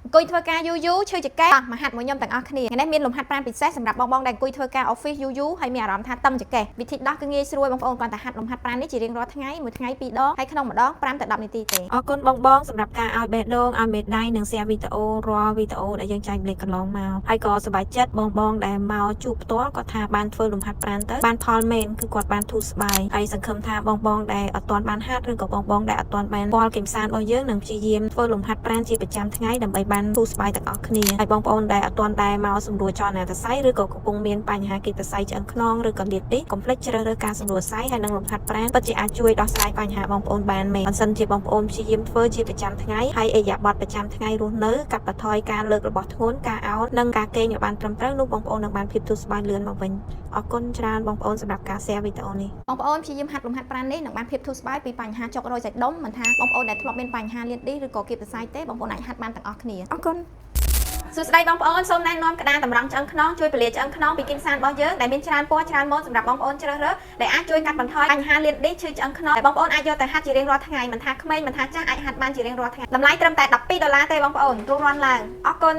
អង្គុយធ្វើការយូរយូរឈឺចង្កេះមកហាត់មួយខ្ញុំទាំងអស់គ្នាថ្ងៃនេះមានលំហាត់ប្រាណពិសេសសម្រាប់បងដែលអង្គុយធ្វើការ office យូរយូរហើយមានអារម្មណ៍ថាតឹងចង្កេះវិធីដោះគឺងាយស្រួលបងប្អូនគ្រាន់តែហាត់លំហាត់ប្រាណនេះជារៀងរាល់ថ្ងៃមួយថ្ងៃ2ដងហើយក្នុងម្ដង5ទៅ10នាទីទេអរគុណបងសម្រាប់ការឲ្យបេះដូងឲ្យមេដៃនិង share វីដេអូរាល់វីដេអូដែលយើងចែកម្លែកកន្លងមកហើយក៏សប្បាយចិត្តបងដែលមកជួបផ្ទាល់គាត់ថាបានធ្វើលំហាត់ប្រាណទៅបានផលមែនគឺគាត់បានធូរស្បើយហើយសង្ឃឹមថាបងដែលអត់ទាន់បានហាត់ឬក៏បងដែលអត់ទាន់បានពលកិមសានរបស់យើងនឹងព្យាយាមធ្វើលំហាត់ប្រាណជាប្រចាំថ្ងៃដើម្បីបានធូរស្បើយទាំងអស់គ្នាហើយបងប្អូនដែលអត់ទាន់ដែរមកសម្រួលចលនាសរសៃឬក៏កំពុងមានបញ្ហាគិតសរសៃឆ្អឹងខ្នងឬក៏លាតទីកុំភ្លេចជ្រើសរើសការសម្រួលសរសៃហើយនឹងលំហាត់ប្រាណពិតជាអាចជួយដោះស្រាយបញ្ហាបងប្អូនបានមែនបើសិនជាបងប្អូនព្យាយាមធ្វើជាប្រចាំថ្ងៃហើយអេយ៉ាបតប្រចាំថ្ងៃរស់នៅកាត់បន្ថយការលើករបស់ធ្ងន់ការអោននិងការគេងឲ្យបានត្រឹមត្រូវនោះបងប្អូននឹងបានភាពធូរស្បើយលឿនមកវិញអរគុណច្រើនបងប្អូនសម្រាប់ការ share វីដេអូនេះបងប្អូនព្យាយាមហាត់លំហាត់ប្រាណនេះនឹងបានភាពធូរស្បើយពីបញ្ហាចុករយសាច់ដុំមិនថាបងប្អូនដែលធ្លាប់មានបញ្ហាលាតទីឬក៏គៀបសរសៃទេបងប្អូនអាចហាត់បានទាំងអស់គ្នាអរគុណសួស្តីបងប្អូនសូមណែនាំក្តារតម្រង់ឆ្អឹងខ្នងជួយពលាឆ្អឹងខ្នងពីគីមសានរបស់យើងដែលមានច្រើនពណ៌ច្រើនម៉ូដសម្រាប់បងប្អូនជ្រើសរើសដែលអាចជួយកាត់បន្ថយបញ្ហាលាតឌីឈឺឆ្អឹងខ្នងដែលបងប្អូនអាចយកទៅហាត់ជារៀងរាល់ថ្ងៃមិនថាក្មេងមិនថាចាស់អាចហាត់បានជារៀងរាល់ថ្ងៃតម្លៃត្រឹមតែ$12ទេបងប្អូនរស់រាន់ឡើងអរគុណ